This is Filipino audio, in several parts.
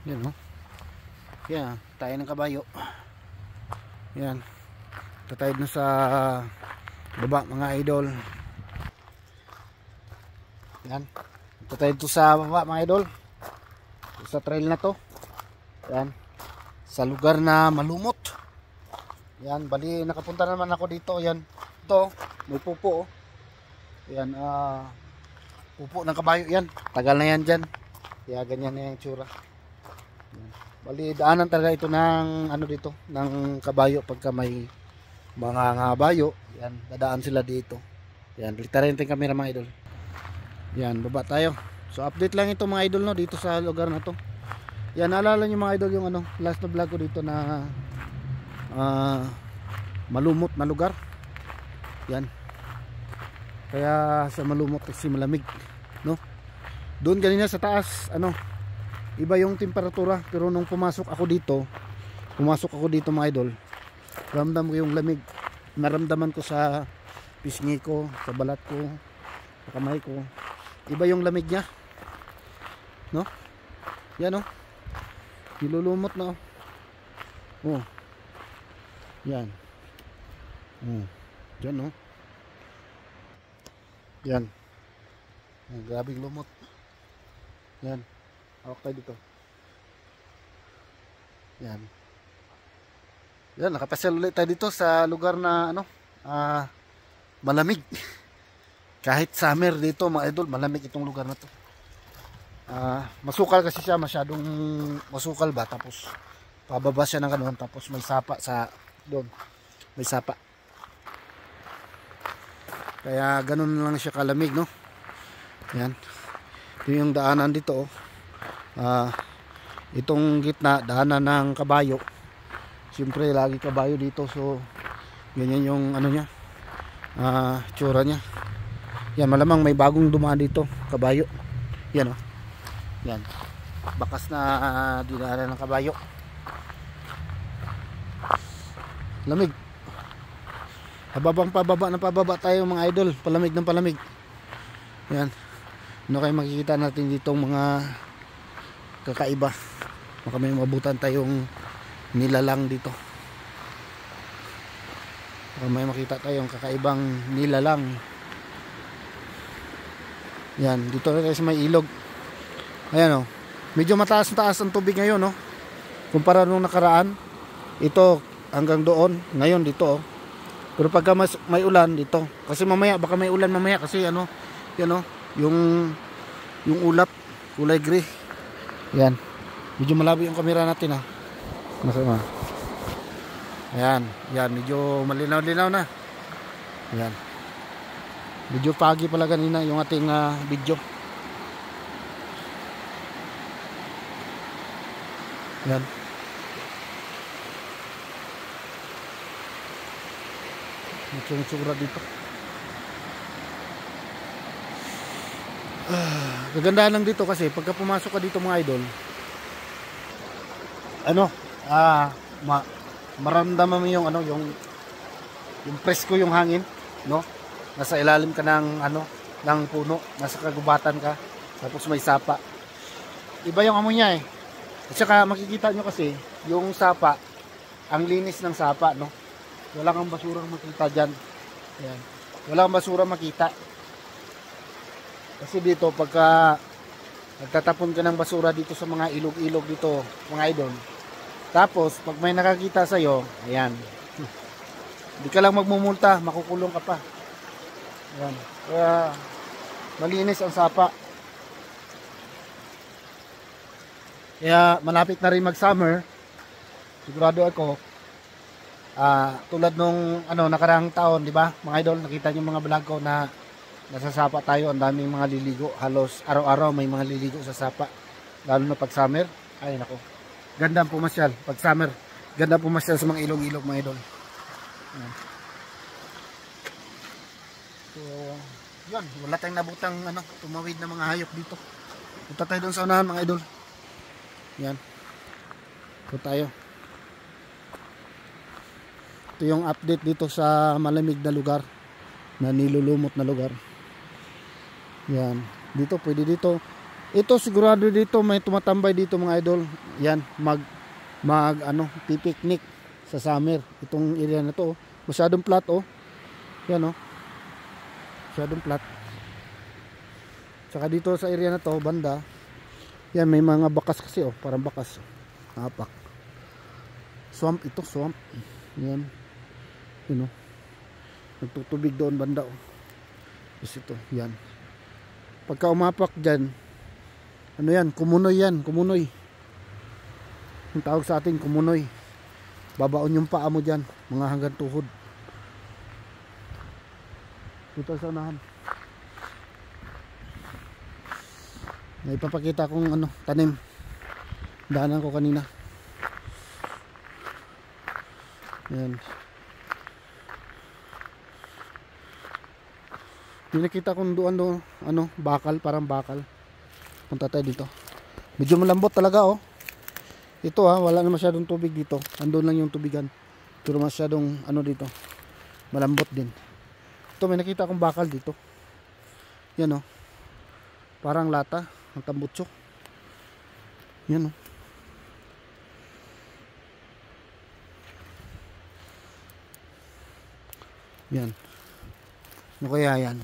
Yan o. Yan, tayo ng kabayo. Yan. Tayo na sa baba mga idol. Yan. Tayo to sa baba mga idol. Sa trail na to. Yan. Sa lugar na malumot. Yan, bali nakapunta naman ako dito. Yan. Ito, may pupo oh. Yan, pupo ng kabayo yan. Tagal na yan dyan. Kaya ganyan na yung tsura. Yan. Bali daanan talaga ito ng ano dito, ng kabayo pagka may mga kabayo. Yan, dadaan sila dito. Yan, litarin yung camera mga idol. Yan, baba tayo. So update lang ito mga idol no dito sa lugar na to. Yan, naalala nyo mga idol yung ano, last na vlog ko dito na malumot na lugar. Yan. Kaya sa malumot kasi malamig, no? Doon kanina sa taas, ano, iba yung temperatura, pero nung pumasok ako dito mga idol, ramdam ko yung lamig. Naramdaman ko sa pisngi ko, sa balat ko, sa kamay ko. Iba yung lamig niya. No? Yan oh. Nilulumot na oh. Oh. Yan. Oh. Diyan oh. Yan. Grabing lumot. Yan. Hawak tayo dito. Yan. Yan, nakapasyal ulit tayo dito sa lugar na ano, malamig. Kahit summer dito mga idol, malamig itong lugar na to. Masukal kasi siya, masyadong masukal ba, tapos pababa siya ng kanon, tapos may sapa sa doon. May sapa. Kaya ganun lang siya kalamig, no? Yan. Ito yung daanan dito, oh. Itong gitna, daanan ng kabayo. Siyempre, lagi kabayo dito. So, ganyan yung ano niya. Tsura niya. Yan, malamang may bagong dumaan dito. Kabayo. Yan, oh. Yan. Bakas na dinaanan ng kabayo. Lamig. Pababa na pababa tayo mga idol. Palamig ng palamig. Yan. Ano kayo makikita natin dito mga kakaiba. Baka may mabutan tayong nilalang dito. Baka may makita tayong kakaibang nilalang. Yan. Dito na tayo sa may ilog. Ayan o. Medyo mataas-taas ang tubig ngayon no. Kumpara nung nakaraan. Ito hanggang doon. Ngayon dito o. Pero pagka may ulan dito, kasi mamaya baka may ulan mamaya kasi ano, yan oh, yung ulap kulay gray. Yan. Medyo malabo yung camera natin ah. Masama. Ayan, yan medyo malinaw-linaw na. Yan. Medyo pagi pala kanina yung ating video. Yan. Magsura dito. Kagandahan lang dito kasi pagka pumasok ka dito mga idol, ano, maramdaman mo yung ano, yung presko yung hangin, no? Nasa ilalim ka ng ano, ng puno, nasa kagubatan ka, tapos may sapa. Iba yung amoy niya eh. At saka makikita nyo kasi yung sapa, ang linis ng sapa, no? Wala kang basurang makita dyan. Ayan. Wala kang basura makita. Kasi dito pagka nagtatapon ka ng basura dito sa mga ilog-ilog dito mga idol, tapos pag may nakakita sa'yo, ayan, hindi ka lang magmumulta, makukulong ka pa. Ayan. Kaya malinis ang sapa. Kaya malapit na rin mag summer, sigurado ako, tulad nung ano nakarang taon, di ba mga idol, nakita niyo mga vlog ko na nasa sapa tayo, ang daming mga liligo, halos araw-araw may mga liligo sa sapa, lalo na pag summer. Ay nako, ganda pumasyal pag summer, ganda pumasyal sa mga ilog-ilog mga idol. So yun, wala tayong nabutang ano, tumawid na mga hayop dito. Punta tayo doon sa unahan mga idol. Yan, punta tayo. Ito yung update dito sa malamig na lugar, na nilulumot na lugar. Yan. Dito, pwede dito Ito sigurado dito may tumatambay dito mga idol. Yan, pipiknik sa summer. Itong area na to, oh. Masyadong flat, oh. Yan, oh. Masyadong flat. Saka dito sa area na to, banda, yan may mga bakas kasi, oh, parang bakas. Napak. Swamp ito, swamp. Yan. Yun, oh. Nagtutubig doon banda, oh. Tapos ito, yan. Pagka umapak dyan, ano yan, kumunoy yan, kumunoy. Yung tawag sa atin, kumunoy. Babaon yung paa mo dyan, mga hanggang tuhod. Dito sa unahan. May ipapakita kong ano, tanim. Daanan ko kanina. Yan. Nakita kong doon ano, bakal, parang bakal. Punta tayo dito. Medyo malambot talaga, oh. Ito wala na masyadong tubig dito. Andun lang yung tubigan. Pero masyadong ano dito. Malambot din. Ito may nakita akong bakal dito. Yan, oh. Parang lata ng tambutso. Yan, oh. Yan. Ano kaya yan?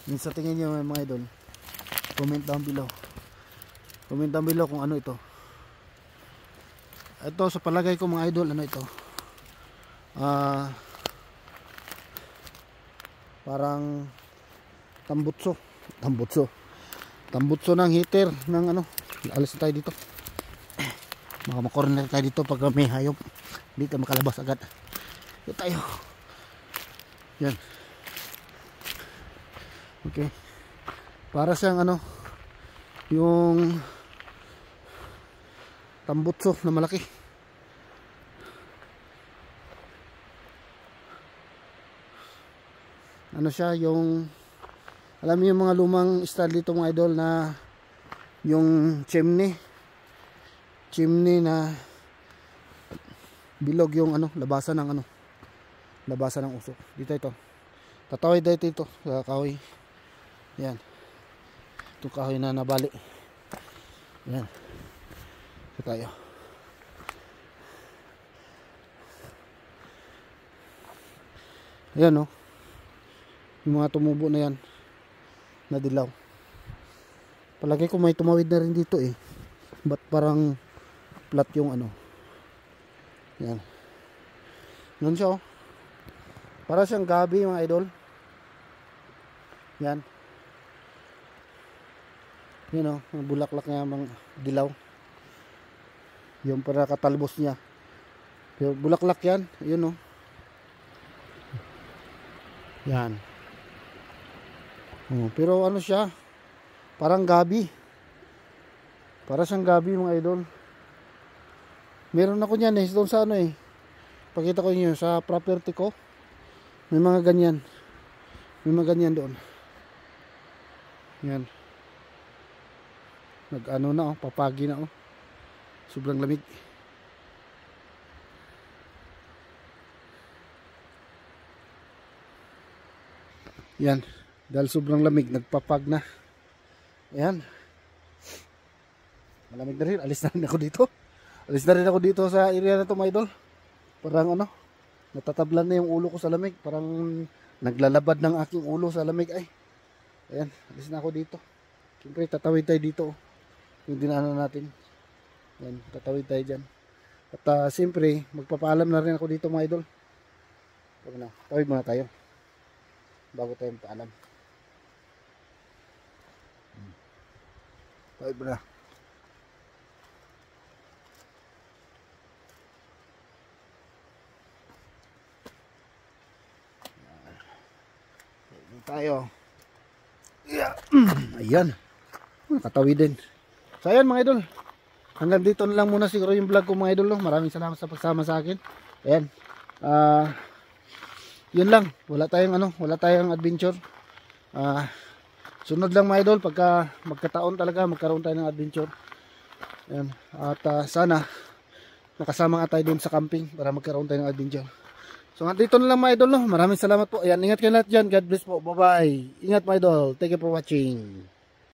Yung sa tingin nyo mga idol, comment down below. Comment down below kung ano ito. Ito sa palagay ko mga idol, ano ito? Parang tambutso. Tambutso ng heater ng ano. Alis tayo dito. Baka makorner tayo dito pag may hayop. Hindi tayo makalabas agad. Ito tayo. Yan. Okay. Para siyang ano, yung tambutso na malaki. Ano siya, yung alam niyo yung mga lumang style dito mga idol na yung chimney na bilog yung ano, labasan ng usok. Dito ito. Tatawid dito sa kahoy. Yan. Itong kahoy na nabali. Yan. Ito tayo. Ayan, oh. Yung mga tumubo na yan. Na dilaw. Palagay ko may tumawid na rin dito eh. Ba't parang flat yung ano. Yan. Yan siya, oh. Para siyang gabi mga idol. Yan. Yan, oh, ang bulaklak niya mga dilaw. Yung para katalbos niya. Pero bulaklak yan. Yun, oh. Yan. Oh, pero ano siya? Parang gabi. Para siyang gabi mga idol. Meron ako niyan eh. Doon sa ano eh. Pakita ko niyo sa property ko. May mga ganyan. May mga ganyan doon. Yan. Nag-ano na, oh, papagi na, oh. Sobrang lamig. Yan. Dahil sobrang lamig, nagpapag na. Ayan. Malamig na rin. Alis na rin ako dito. Alis na rin ako dito sa area na to mga idol. Parang ano, natatablan na yung ulo ko sa lamig. Parang naglalabad ng aking ulo sa lamig ay. Ayan, alis na ako dito. Siyempre tatawid tayo dito, oh. Yung dinaanan natin. Ayan, tatawid tayo dyan. At siyempre magpapaalam na rin ako dito mga idol. Pag na, tawid muna tayo bago tayo magpaalam. Tawid muna. Tayo. Yeah. Ayan. Nakatawid din. So ayan mga idol. Hanggang dito na lang muna siguro yung vlog ko mga idol, no? Maraming salamat sa pagsama sa akin. Ayan. Yun lang. Wala tayong adventure. Sunod lang mga idol pagka magkataon talaga magkaroon tayo ng adventure. Ayan. At sana nakasama nga tayo dun sa camping para magkaroon tayo ng adventure. So, dito na lang mga idol, no? Maraming salamat po. Ayan, ingat kayo lahat dyan. God bless po. Bye-bye. Ingat mga idol. Thank you for watching.